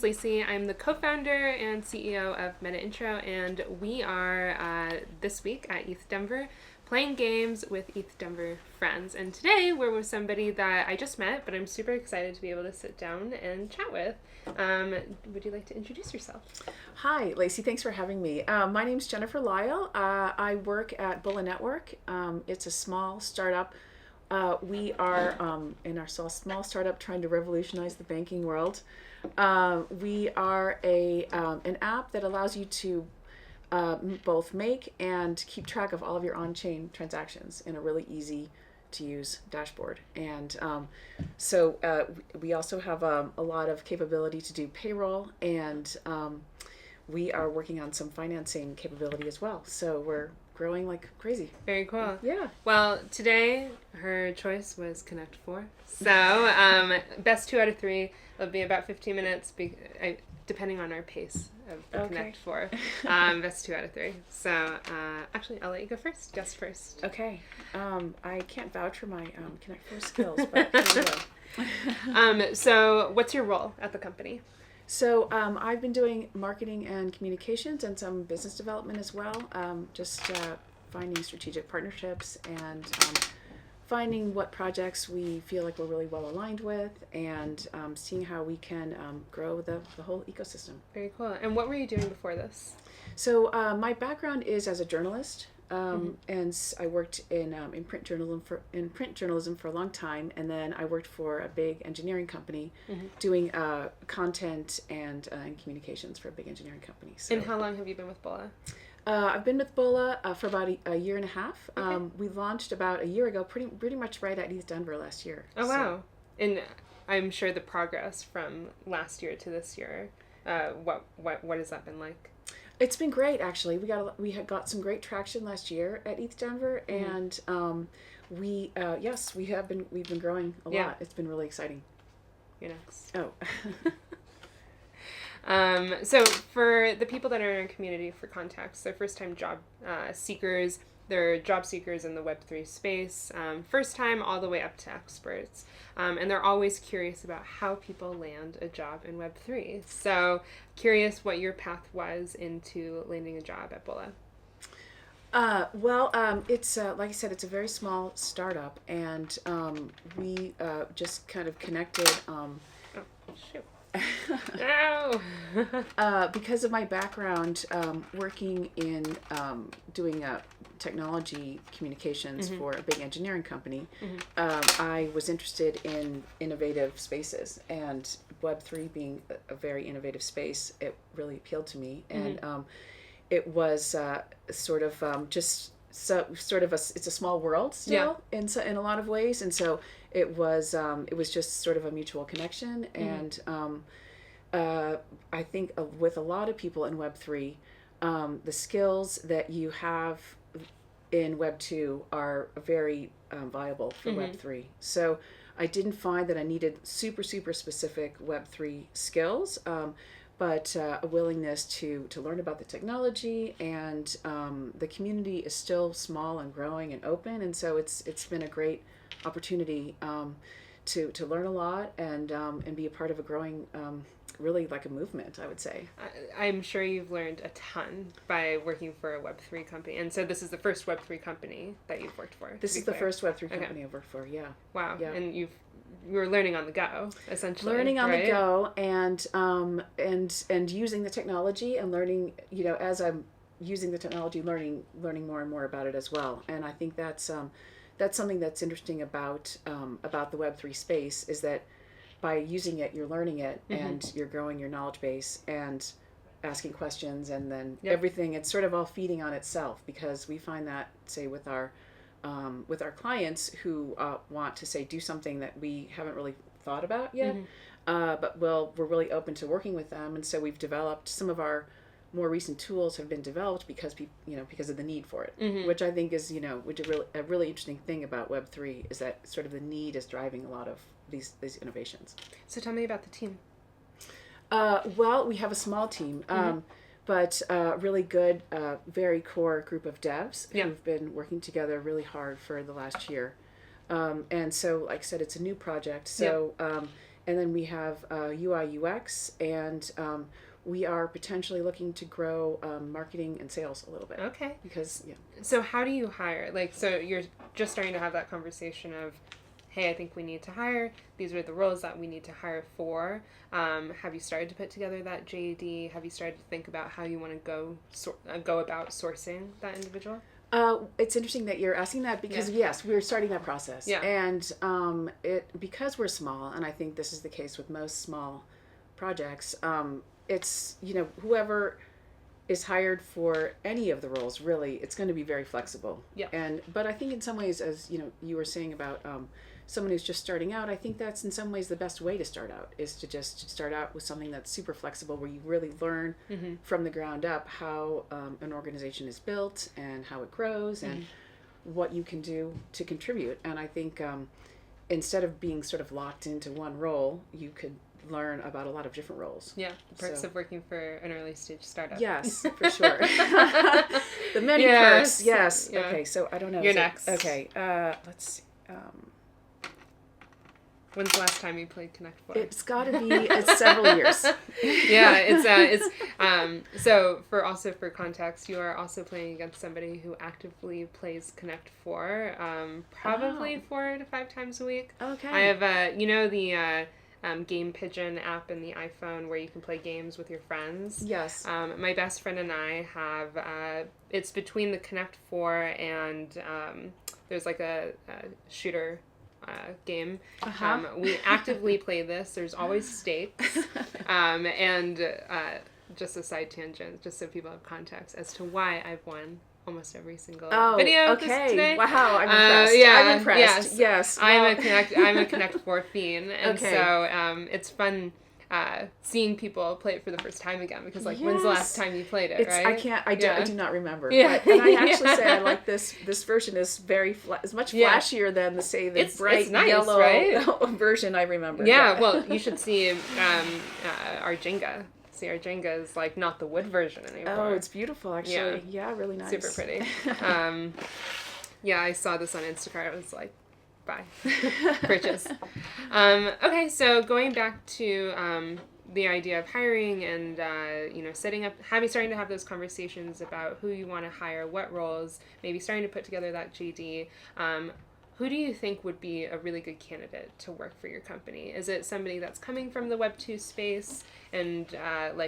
Lacey. I'm the co-founder and CEO of Metaintro, and we are this week at ETH Denver playing games with ETH Denver Frens. And today we're with somebody that I just met, but I'm super excited to be able to sit down and chat with. Would you like to introduce yourself? Hi, Lacey. Thanks for having me. My name's Jen Lisle. I work at Bulla Network. It's a small startup. We are in our small startup trying to revolutionize the banking world. We are an app that allows you to both make and keep track of all of your on-chain transactions in a really easy to use dashboard. And so we also have a lot of capability to do payroll, and we are working on some financing capability as well. So we're growing like crazy. Very cool. Yeah. Well, today her choice was Connect 4. So best 2 out of 3. It'll be about 15 minutes, depending on our pace of the Connect 4. Best 2 out of 3. So actually, I'll let you go first. Guess first. Okay. I can't vouch for my Connect 4 skills, but here we go. So what's your role at the company? So I've been doing marketing and communications and some business development as well, just finding strategic partnerships and finding what projects we feel like we're really well aligned with, and seeing how we can grow the whole ecosystem. Very cool. And what were you doing before this? So my background is as a journalist. And I worked in print journalism for a long time, and then I worked for a big engineering company doing content and communications for a big engineering company. So, and how long have you been with Bulla? I've been with Bulla for about a year and a half. We launched about a year ago, pretty much right at ETH Denver last year. Oh, wow. And I'm sure the progress from last year to this year, what has that been like? It's been great, actually. We had got some great traction last year at ETH Denver, and we've been growing a lot. It's been really exciting. You're next. Oh. So for the people that are in our community, for context, they're first-time job seekers. They're job seekers in the Web3 space, first time all the way up to experts. And they're always curious about how people land a job in Web3. So curious what your path was into landing a job at Bulla. It's like I said, it's a very small startup, and we just kind of connected. Oh, shoot. No. Because of my background working in doing technology communications for a big engineering company, I was interested in innovative spaces, and Web3 being a very innovative space, it really appealed to me. And it was it's a small world still in a lot of ways, and so it was just sort of a mutual connection. And I think with a lot of people in Web3, the skills that you have in Web2 are very viable for Web3. So I didn't find that I needed super specific Web3 skills, but a willingness to learn about the technology, and the community is still small and growing and open, and so it's been a great opportunity to learn a lot and be a part of a growing really like a movement, I would say. I'm sure you've learned a ton by working for a Web3 company, and so this is the first Web3 company that you've worked for. This is the first Web3 company I've worked for. Yeah. Wow. Yeah. And you were learning on the go, essentially. Learning on the go, and using the technology, and learning, as I'm using the technology, learning more and more about it as well. And I think that's something that's interesting about the Web3 space, is that by using it, you're learning it, and you're growing your knowledge base and asking questions, and then everything, it's sort of all feeding on itself, because we find that, say, with our clients who want to, say, do something that we haven't really thought about yet, but we're really open to working with them, and so we've developed some of our more recent tools have been developed because of the need for it, which I think is a really interesting thing about Web3, is that sort of the need is driving a lot of these innovations. So tell me about the team. We have a small team, but really good, very core group of devs who've been working together really hard for the last year. And so, like I said, it's a new project. So and then we have UI UX, and we are potentially looking to grow marketing and sales a little bit. Okay. Because, yeah. So how do you hire? Like, so you're just starting to have that conversation of, hey, I think we need to hire. These are the roles that we need to hire for. Have you started to put together that JD? Have you started to think about how you want to go about sourcing that individual? It's interesting that you're asking that because, yes, we're starting that process. Yeah. And because we're small, and I think this is the case with most small projects, it's, whoever is hired for any of the roles, really, it's going to be very flexible. Yeah. But I think in some ways, as you were saying about someone who's just starting out, I think that's in some ways the best way to start out, is to just start out with something that's super flexible, where you really learn from the ground up how an organization is built and how it grows and what you can do to contribute. And I think instead of being sort of locked into one role, you could learn about a lot of different roles. Yeah, the perks of working for an early stage startup. Yes, for sure. The many perks. Yes. Yeah. Okay, so I don't know. You're next. Okay, let's see. When's the last time you played Connect 4? It's got to be several years. Yeah, it's so for context, you are also playing against somebody who actively plays Connect 4, probably 4 to 5 times a week. Okay. I have the Game Pigeon app in the iPhone where you can play games with your friends. Yes. My best friend and I have it's between the Connect 4 and there's like a shooter game. We actively play this. There's always stakes. And just a side tangent, just so people have context as to why I've won almost every single video today. Wow, I'm impressed. I'm impressed. Yes. I'm a Connect 4 fiend, and so it's fun seeing people play it for the first time again, because when's the last time you played it, right? I do not remember. Yeah. But I actually say I like this version is is much flashier than the bright nice, yellow right? version I remember. Yeah, well, you should see our Jenga. See, our Jenga is like not the wood version anymore. Oh, it's beautiful, actually. Yeah, really nice. Super pretty. I saw this on Instacart. I was like, bye. Purchase. Okay, so going back to the idea of hiring and, starting to have those conversations about who you want to hire, what roles, maybe starting to put together that JD. Who do you think would be a really good candidate to work for your company? Is it somebody that's coming from the Web2 space and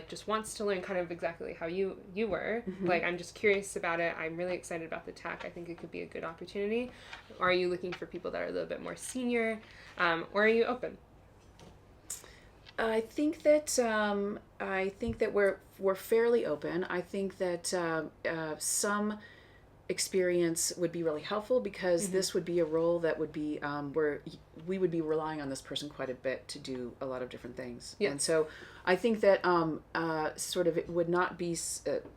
just wants to learn kind of exactly how you were? Like, I'm just curious about it. I'm really excited about the tech. I think it could be a good opportunity. Or are you looking for people that are a little bit more senior? Or are you open? I think that we're fairly open. I think that some experience would be really helpful, because this would be a role that would be where we would be relying on this person quite a bit to do a lot of different things. Yes. And so I think that it would not be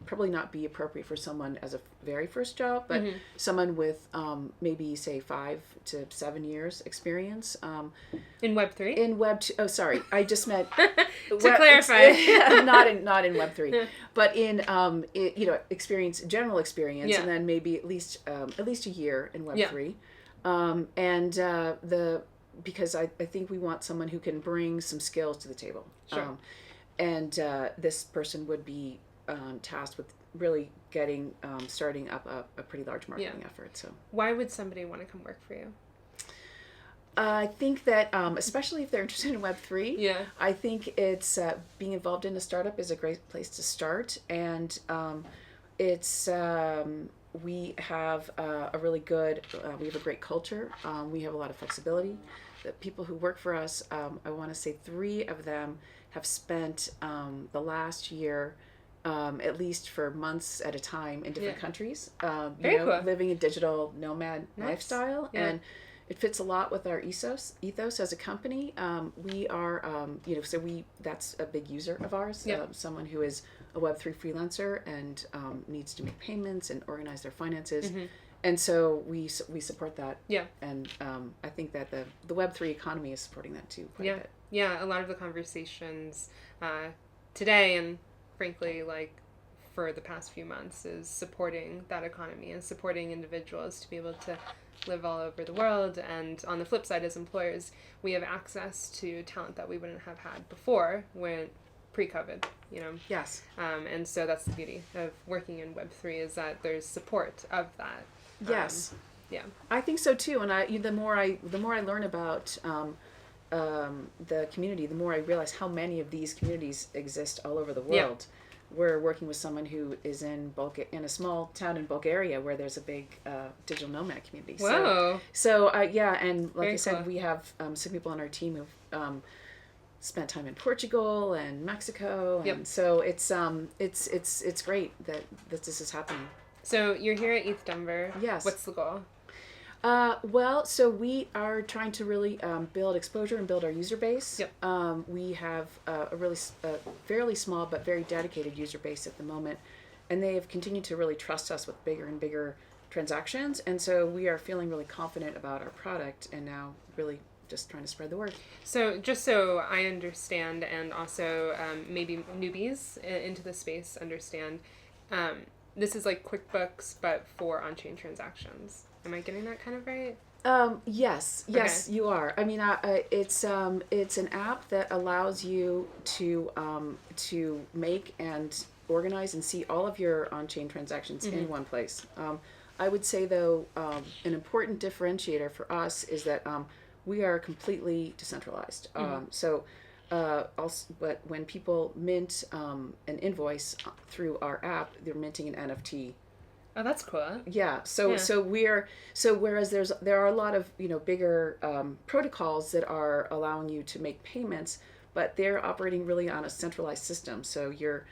probably not be appropriate for someone as a very first job, but someone with maybe say 5 to 7 years experience in Web3. In Web2. Oh, sorry, I just meant to clarify. not in Web3, but in general experience, and then maybe at least a year in Web3, because I think we want someone who can bring some skills to the table. Sure. And this person would be tasked with really starting up a pretty large marketing effort. So why would somebody want to come work for you? I think that especially if they're interested in Web3, I think it's being involved in a startup is a great place to start, and it's we have a really good we have a great culture. We have a lot of flexibility. The people who work for us, I want to say 3 of them have spent the last year at least for months at a time in different countries, cool. living a digital nomad lifestyle. And it fits a lot with our ethos as a company. We are, that's a big user of ours, someone who is a Web3 freelancer and needs to make payments and organize their finances. And so we support that. Yeah. And I think that the Web3 economy is supporting that too quite a bit. Yeah, a lot of the conversations today, and frankly, like for the past few months is supporting that economy and supporting individuals to be able to live all over the world. And on the flip side, as employers, we have access to talent that we wouldn't have had before when pre-COVID, Yes. And so that's the beauty of working in Web3 is that there's support of that. Yes. Yeah. I think so too. And the more I learn about the community, the more I realize how many of these communities exist all over the world. Yeah. We're working with someone who is in a small town in Bulgaria where there's a big digital nomad community. Whoa. So yeah, and like Very I said, cool. we have some people on our team who've spent time in Portugal and Mexico, and so it's great that this is happening. So you're here at ETH Denver. Yes. What's the goal? Well, so we are trying to really build exposure and build our user base. Yep. We have a really fairly small but very dedicated user base at the moment, and they have continued to really trust us with bigger and bigger transactions, and so we are feeling really confident about our product, and now really just trying to spread the word. So just so I understand, and also maybe newbies into the space understand, this is like QuickBooks, but for on-chain transactions. Am I getting that kind of right? Yes, Okay. you are. I mean, it's an app that allows you to make and organize and see all of your on-chain transactions in one place. I would say though, an important differentiator for us is that we are completely decentralized. But when people mint an invoice through our app, they're minting an NFT. Oh, that's cool. Yeah. So whereas there are a lot of bigger protocols that are allowing you to make payments, but they're operating really on a centralized system. So you're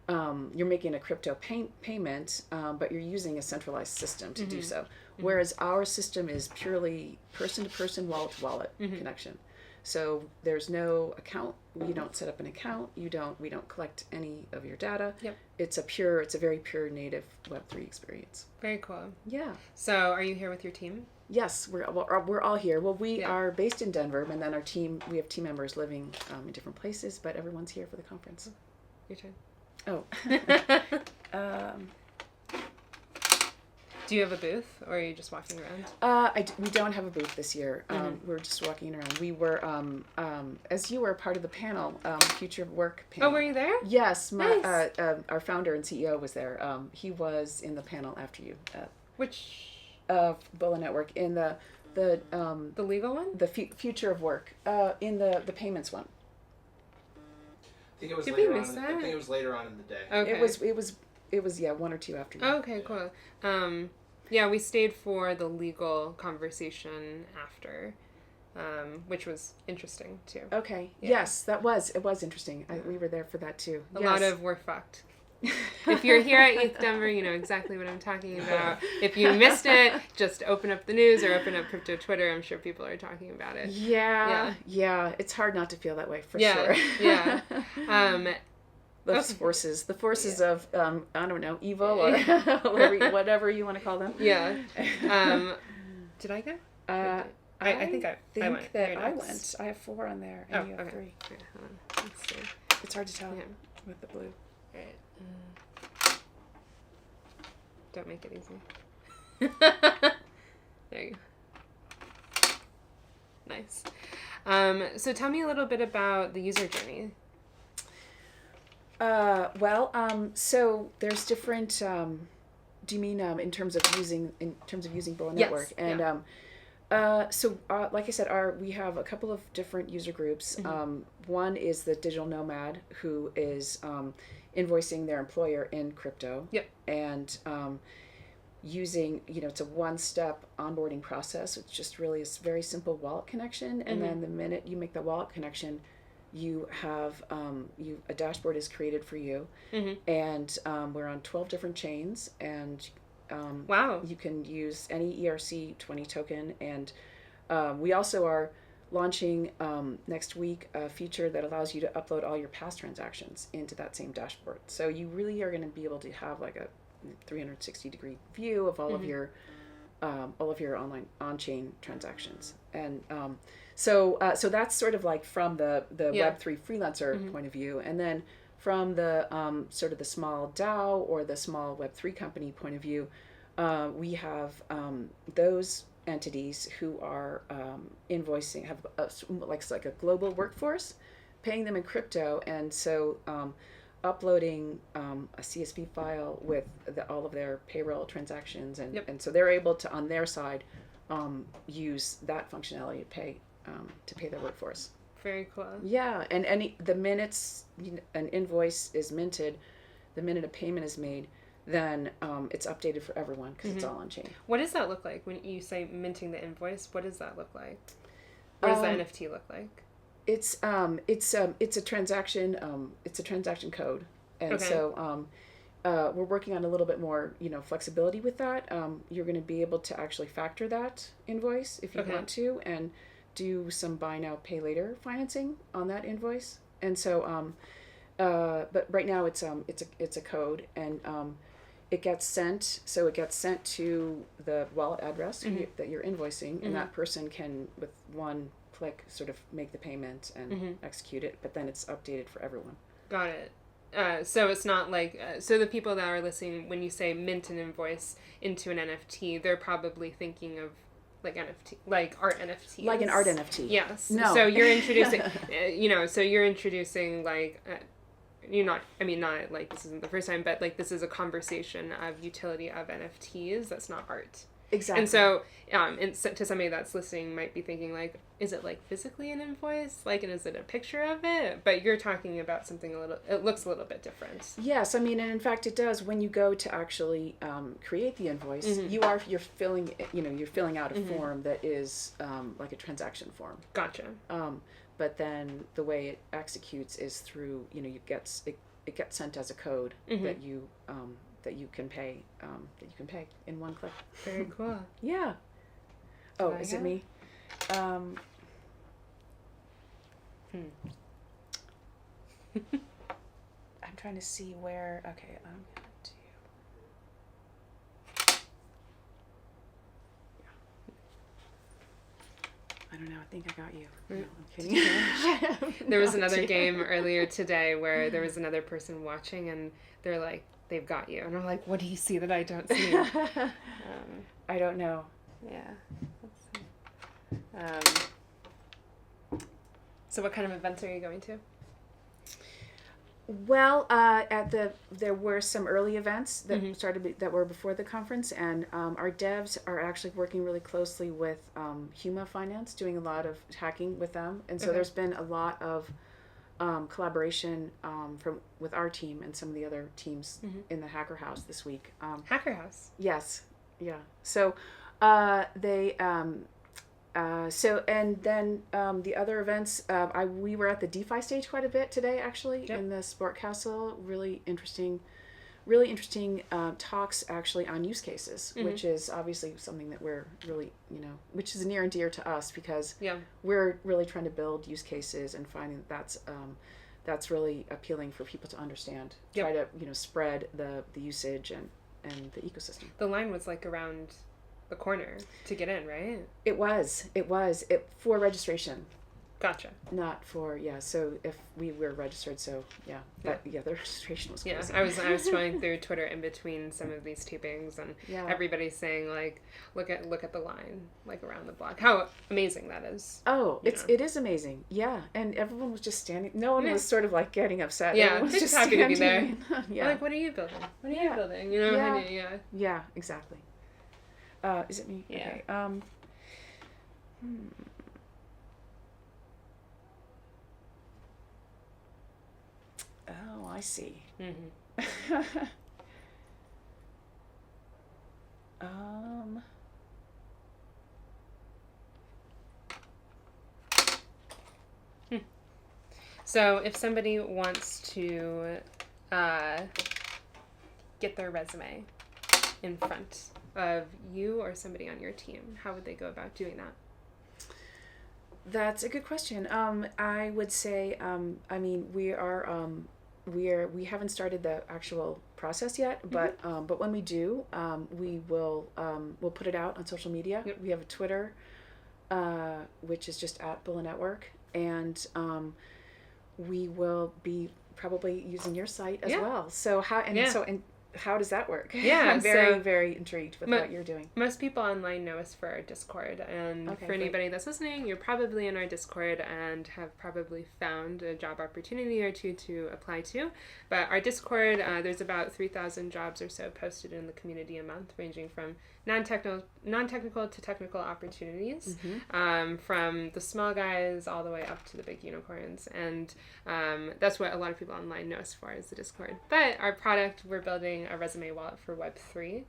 making a crypto payment, but you're using a centralized system to do so. Whereas our system is purely person to person, wallet to wallet connection. So there's no account. You don't set up an account. We don't collect any of your data. Yep. It's a very pure native Web3 experience. Very cool. Yeah. So are you here with your team? Yes, we're all here. Well, we are based in Denver, and then we have team members living in different places, but everyone's here for the conference. Your turn. Oh. Do you have a booth, or are you just walking around? We don't have a booth this year. We're just walking around. We were, as you were part of the panel, Future of Work panel. Oh, were you there? Yes, Nice. our founder and CEO was there. He was in the panel after you. Which? Bulla Network in the legal one? The Future of Work in the payments one. I think it was Did later we on. miss that? I think it was later on in the day. Okay. It was 1 or 2 after you. Oh, okay, cool. Yeah, we stayed for the legal conversation after, which was interesting too. Okay. Yeah. Yes, it was interesting. We were there for that too. A lot of we're fucked. If you're here at ETH Denver, you know exactly what I'm talking about. If you missed it, just open up the news or open up crypto Twitter. I'm sure people are talking about it. Yeah. It's hard not to feel that way for sure. Yeah. The Okay. forces of I don't know, evil or whatever you want to call them. Yeah. Did I go? I think I went. that You're I next. went. I have 4 on there, and you have 3. Okay, hold on. Let's see. It's hard to tell Yeah. with the blue. All right. Don't make it easy. There you go. Nice. So tell me a little bit about the user journey. So there's different. Do you mean in terms of using Bulla Network? Yes. And like I said, we have a couple of different user groups. One is the digital nomad who is invoicing their employer in crypto. Yep. And using, it's a one-step onboarding process. It's just really a very simple wallet connection, and then the minute you make the wallet connection, you have a dashboard is created for you, and we're on 12 different chains, and Wow. you can use any ERC20 token, and we also are launching next week a feature that allows you to upload all your past transactions into that same dashboard. So you really are going to be able to have like a 360-degree view of all of your online on-chain transactions, and so that's sort of like from the Web3 freelancer point of view, and then from the sort of the small DAO or the small Web3 company point of view, we have those entities who are invoicing, have like a global workforce, paying them in crypto, and so uploading a CSV file with all of their payroll transactions, and so they're able to, on their side, use that functionality to pay their workforce. Very cool. Yeah, and the minutes an invoice is minted, the minute a payment is made, then it's updated for everyone because it's all on chain. What does that look like when you say minting the invoice? What does that look like? What does the NFT look like? It's a transaction code, and so we're working on a little bit more flexibility with that. You're going to be able to actually factor that invoice if you want to, and do some buy now pay later financing on that invoice. And so but right now it's a code, and it gets sent to the wallet address that you're invoicing, and that person can, with one click, sort of make the payment and execute it, but then it's updated for everyone. Got it. So it's not like, so the people that are listening, when you say mint an invoice into an NFT, they're probably thinking of like NFT, like art NFTs. Like an art NFT. Yes. No. So you're introducing, so you're introducing like, not like this isn't the first time, but like this is a conversation of utility of NFTs. That's not art. Exactly. And so, to somebody that's listening might be thinking like, is it like physically an invoice? Like, and is it a picture of it? But you're talking about something it looks a little bit different. Yes, and in fact it does. When you go to actually create the invoice, you're filling out a form that is like a transaction form. Gotcha. But then the way it executes is through, it gets sent as a code that you can pay in one click. Very cool. Yeah. Oh, is it me? I'm trying to see where. Okay, I'm gonna do. I don't know. I think I got you. No, I'm kidding. There was another game earlier today where there was another person watching, and they're like, they've got you. And I'm like, what do you see that I don't see? I don't know. Yeah. Let's see. So what kind of events are you going to? Well, there were some early events that that were before the conference, and our devs are actually working really closely with Huma Finance, doing a lot of hacking with them, and so there's been a lot of collaboration with our team and some of the other teams in the Hacker House this week. Hacker House. Yes, yeah. So they. And then the other events, we were at the DeFi stage quite a bit today, actually, in the Sport Castle. Really interesting talks actually on use cases, which is obviously something that we're really, which is near and dear to us, because we're really trying to build use cases and finding that's really appealing for people to understand. Try to spread the usage and the ecosystem. The line was like around the corner to get in, right? It was for registration. Gotcha. Not for so if we were registered, so the registration was crazy. I was scrolling through Twitter in between some of these tapings, and everybody's saying like, look at the line like around the block. How amazing that is. Oh, it is amazing. Yeah, and everyone was just standing. No one was sort of like getting upset. Yeah, everyone was just happy to be there. Like, what are you building? What are you building? Yeah, exactly. Is it me? Yeah. Okay. Oh, I see. So if somebody wants to get their resume in front of you or somebody on your team, how would they go about doing that? That's a good question. I would say, we haven't started the actual process yet, but when we do, we'll put it out on social media. Yep. We have a Twitter, which is just at Bulla Network, and we will be probably using your site as Yeah. well. So how does that work? Yeah, I'm very, so very intrigued with what you're doing. most people online know us for our Discord, and Okay, for anybody that's listening, you're probably in our Discord and have probably found a job opportunity or two to apply to. But our Discord, there's about 3,000 jobs or so posted in the community a month, ranging from non-technical to technical opportunities, from the small guys all the way up to the big unicorns. And that's what a lot of people online know us for, is the Discord. But our product, we're building a resume wallet for Web3.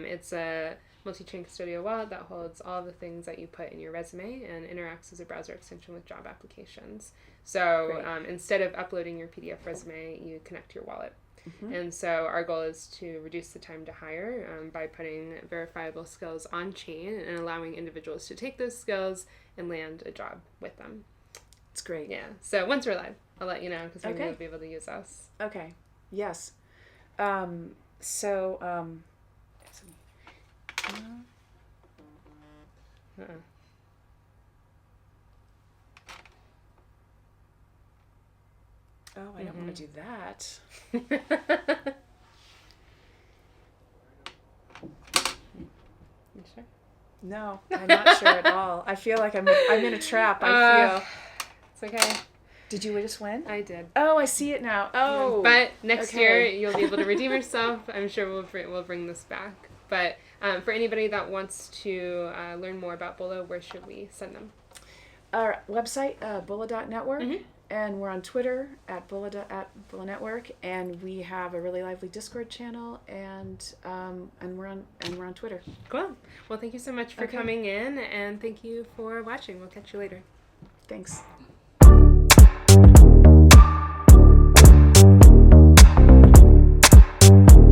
It's a multi-chain custodial wallet that holds all the things that you put in your resume and interacts as a browser extension with job applications. So instead of uploading your PDF resume, you connect your wallet. And so our goal is to reduce the time to hire by putting verifiable skills on chain and allowing individuals to take those skills and land a job with them. It's great. Yeah. So once we're live, I'll let you know, because maybe you'll be able to use us. Okay. Yes. Oh, I don't want to do that. You sure? No, I'm not sure at all. I feel like I'm in a trap. I feel. It's okay. Did you just win? I did. Oh, I see it now. Oh. But next year you'll be able to redeem yourself. I'm sure we'll bring this back. But for anybody that wants to learn more about Bulla, where should we send them? Our website, Bulla.network. And we're on Twitter at Bulla Network, and we have a really lively Discord channel, and we're on Twitter. Cool. Well, thank you so much for coming in, and thank you for watching. We'll catch you later. Thanks.